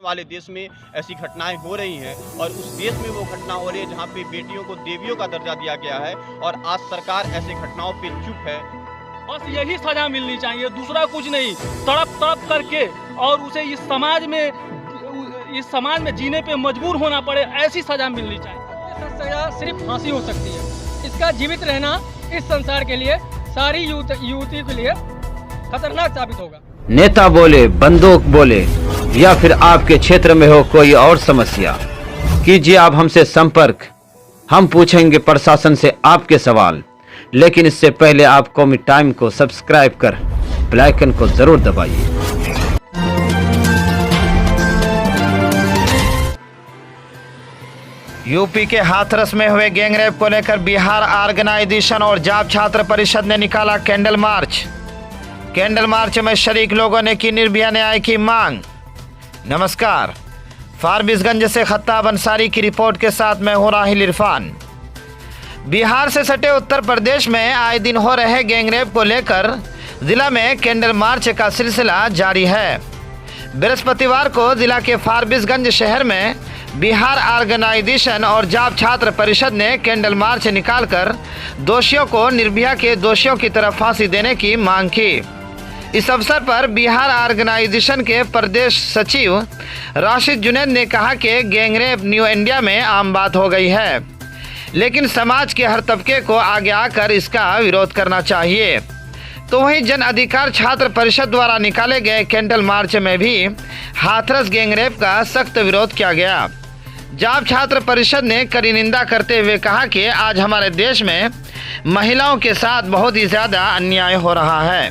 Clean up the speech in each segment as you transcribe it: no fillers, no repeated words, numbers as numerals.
वाले देश में ऐसी घटनाएं हो रही हैं और उस देश में वो घटना हो रही है जहां पे बेटियों को देवियों का दर्जा दिया गया है और आज सरकार ऐसे घटनाओं पे चुप है। बस यही सजा मिलनी चाहिए, दूसरा कुछ नहीं। तड़प तड़प करके और उसे इस समाज में जीने पे मजबूर होना पड़े, ऐसी सजा मिलनी चाहिए। सजा सिर्फ फांसी हो सकती है। इसका जीवित रहना इस संसार के लिए, सारी युवती के लिए खतरनाक साबित होगा। नेता बोले, बंदूक बोले या फिर आपके क्षेत्र में हो कोई और समस्या, कीजिए आप हमसे संपर्क। हम पूछेंगे प्रशासन से आपके सवाल, लेकिन इससे पहले आप कौमी टाइम को सब्सक्राइब कर बेल आइकन को जरूर दबाइए। यूपी के हाथरस में हुए गैंगरेप को लेकर बिहार ऑर्गेनाइजेशन और जाप छात्र परिषद ने निकाला कैंडल मार्च। कैंडल मार्च में शरीक लोगों ने की निर्भया न्याय की मांग। नमस्कार, फारबिसगंज से खत्ताब अंसारी की रिपोर्ट के साथ मैं हूं राहिल इरफान। बिहार से सटे उत्तर प्रदेश में आए दिन हो रहे गैंगरेप को लेकर जिला में कैंडल मार्च का सिलसिला जारी है। बृहस्पतिवार को जिला के फारबिसगंज शहर में बिहार ऑर्गेनाइजेशन और जाप छात्र परिषद ने कैंडल मार्च निकालकर दोषियों को निर्भया के दोषियों की तरफ फांसी देने की मांग की। इस अवसर पर बिहार ऑर्गेनाइजेशन के प्रदेश सचिव राशिद जुनैद ने कहा कि गैंगरेप न्यू इंडिया में आम बात हो गई है, लेकिन समाज के हर तबके को आगे आकर इसका विरोध करना चाहिए। तो वहीं जन अधिकार छात्र परिषद द्वारा निकाले गए कैंडल मार्च में भी हाथरस गैंगरेप का सख्त विरोध किया गया। जाप छात्र परिषद ने कड़ी निंदा करते हुए कहा कि आज हमारे देश में महिलाओं के साथ बहुत ही ज्यादा अन्याय हो रहा है।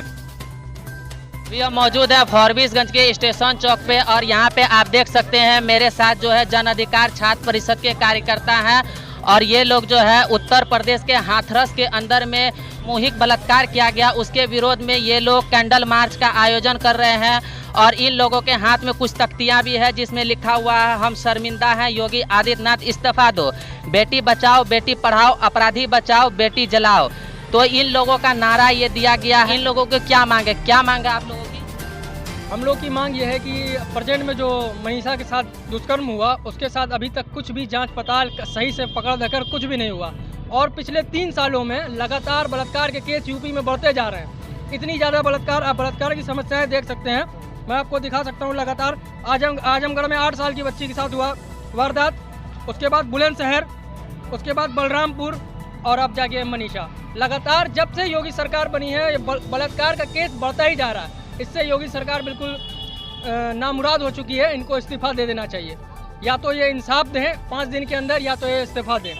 अभी हम मौजूद है फारबिसगंज के स्टेशन चौक पे और यहाँ पे आप देख सकते हैं मेरे साथ जो है जन अधिकार छात्र परिषद के कार्यकर्ता हैं और ये लोग जो है उत्तर प्रदेश के हाथरस के अंदर में सामूहिक बलात्कार किया गया, उसके विरोध में ये लोग कैंडल मार्च का आयोजन कर रहे हैं और इन लोगों के हाथ में कुछ तख्तियां भी है जिसमें लिखा हुआ है हम शर्मिंदा हैं, योगी आदित्यनाथ इस्तीफा दो, बेटी बचाओ बेटी पढ़ाओ, अपराधी बचाओ बेटी जलाओ। तो इन लोगों का नारा ये दिया गया है। इन लोगों को क्या मांगे आप लोगों की? हम लोग की मांग ये है कि प्रेजेंट में जो मनीषा के साथ दुष्कर्म हुआ उसके साथ अभी तक कुछ भी जांच पड़ताल सही से पकड़ देकर कुछ भी नहीं हुआ और पिछले 3 सालों में लगातार बलात्कार के केस यूपी में बढ़ते जा रहे हैं। इतनी ज़्यादा बलात्कार, आप बलात्कार की समस्याएं देख सकते हैं। मैं आपको दिखा सकता हूँ लगातार आजमगढ़ में 8 साल की बच्ची के साथ हुआ वारदात, उसके बाद बुलंदशहर, उसके बाद बलरामपुर और अब जाके मनीषा। लगातार जब से योगी सरकार बनी है बलात्कार का केस बढ़ता ही जा रहा है। इससे योगी सरकार बिल्कुल नामुराद हो चुकी है। इनको इस्तीफा दे देना चाहिए, या तो ये इंसाफ दें 5 दिन के अंदर या तो ये इस्तीफा दें।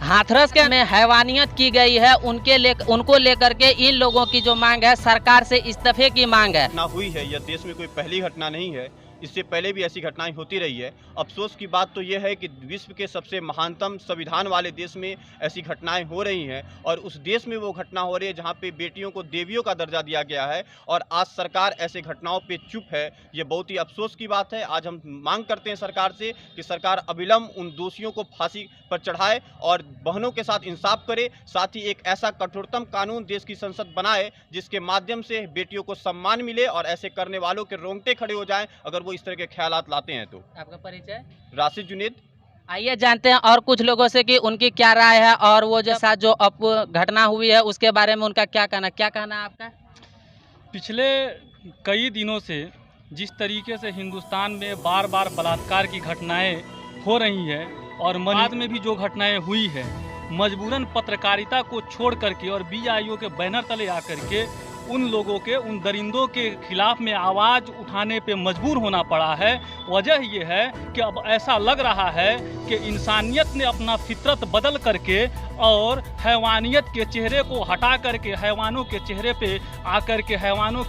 हाथरस के में हैवानियत की गई है, उनको लेकर के इन लोगों की जो मांग है सरकार से इस्तीफे की मांग है। घटना हुई है, यह देश में कोई पहली घटना नहीं है, इससे पहले भी ऐसी घटनाएं होती रही है। अफसोस की बात तो यह है कि विश्व के सबसे महानतम संविधान वाले देश में ऐसी घटनाएं हो रही हैं और उस देश में वो घटना हो रही है जहां पे बेटियों को देवियों का दर्जा दिया गया है और आज सरकार ऐसे घटनाओं पे चुप है। ये बहुत ही अफसोस की बात है। आज हम मांग करते हैं सरकार से कि सरकार अविलंब उन दोषियों को फांसी पर चढ़ाए और बहनों के साथ इंसाफ करे, साथ ही एक ऐसा कठोरतम कानून देश की संसद बनाए जिसके माध्यम से बेटियों को सम्मान मिले और ऐसे करने वालों के रोंगटे खड़े हो जाएं अगर इस तरह के ख्यालात लाते हैं। तो आपका परिचय? राशिद जुनैद। आइए जानते हैं और कुछ लोगों से कि उनकी क्या राय है और वो जो साथ जो घटना हुई है उसके बारे में उनका क्या कहना है आपका? पिछले कई दिनों से जिस तरीके से हिंदुस्तान में बार बार बलात्कार की घटनाएं हो रही है और बाद में भी जो घटनाएं हुई है, मजबूरन पत्रकारिता को छोड़ करके और BIO के बैनर तले आकर के उन लोगों के, उन दरिंदों के खिलाफ में आवाज़ उठाने पे मजबूर होना पड़ा है। वजह ये है कि अब ऐसा लग रहा है कि इंसानियत ने अपना फितरत बदल करके और हैवानियत के चेहरे को हटा करके हैवानों के चेहरे पे आकर के हैवानों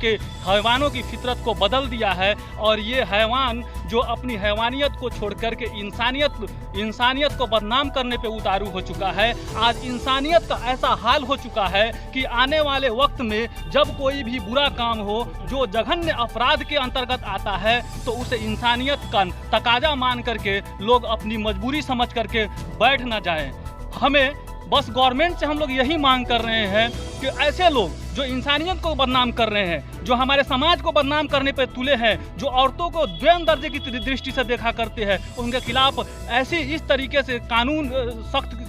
की फितरत को बदल दिया है और ये हैवान जो अपनी हैवानियत को छोड़ करके इंसानियत को बदनाम करने पे उतारू हो चुका है। आज इंसानियत का ऐसा हाल हो चुका है कि आने वाले वक्त में जब कोई भी बुरा काम हो जो जघन्य अपराध के अंतर्गत आता है तो उसे इंसानियत का तकाजा मान करके लोग अपनी मजबूरी समझ करके बैठ न जाएं। हमें बस गवर्नमेंट से हम लोग यही मांग कर रहे हैं कि ऐसे लोग जो इंसानियत को बदनाम कर रहे हैं, जो हमारे समाज को बदनाम करने पर तुले हैं, जो औरतों को द्वैन दर्जे की दृष्टि से देखा करते हैं, उनके खिलाफ ऐसी इस तरीके से कानून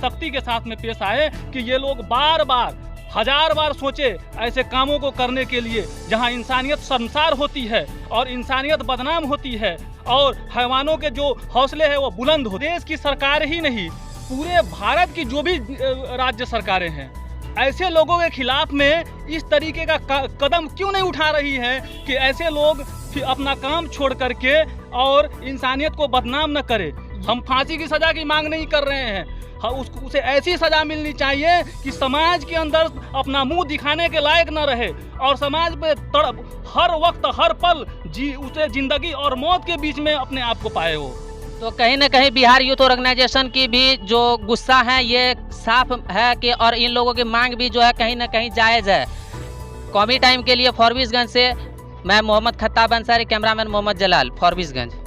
सख्ती के साथ में पेश आए कि ये लोग बार बार 1000 बार सोचे ऐसे कामों को करने के लिए जहां इंसानियत शर्मसार होती है और इंसानियत बदनाम होती है और हैवानों के जो हौसले हैं वो बुलंद हो। देश की सरकार ही नहीं, पूरे भारत की जो भी राज्य सरकारें हैं, ऐसे लोगों के खिलाफ में इस तरीके का कदम क्यों नहीं उठा रही है कि ऐसे लोग अपना काम छोड़ करके और इंसानियत को बदनाम न करे। हम फांसी की सज़ा की मांग नहीं कर रहे हैं, उसे ऐसी सज़ा मिलनी चाहिए कि समाज के अंदर अपना मुंह दिखाने के लायक न रहे और समाज पे हर वक्त हर पल उसे जिंदगी और मौत के बीच में अपने आप को पाए हो। तो कहीं ना कहीं बिहार यूथ ऑर्गेनाइजेशन की भी जो गुस्सा है ये साफ है कि और इन लोगों की मांग भी जो है कहीं ना कहीं जायज़ है। कौमी टाइम के लिए फॉरबिसगंज से मैं मोहम्मद खत्ताब अंसारी, कैमरामैन मोहम्मद जलाल, फॉरबिसगंज।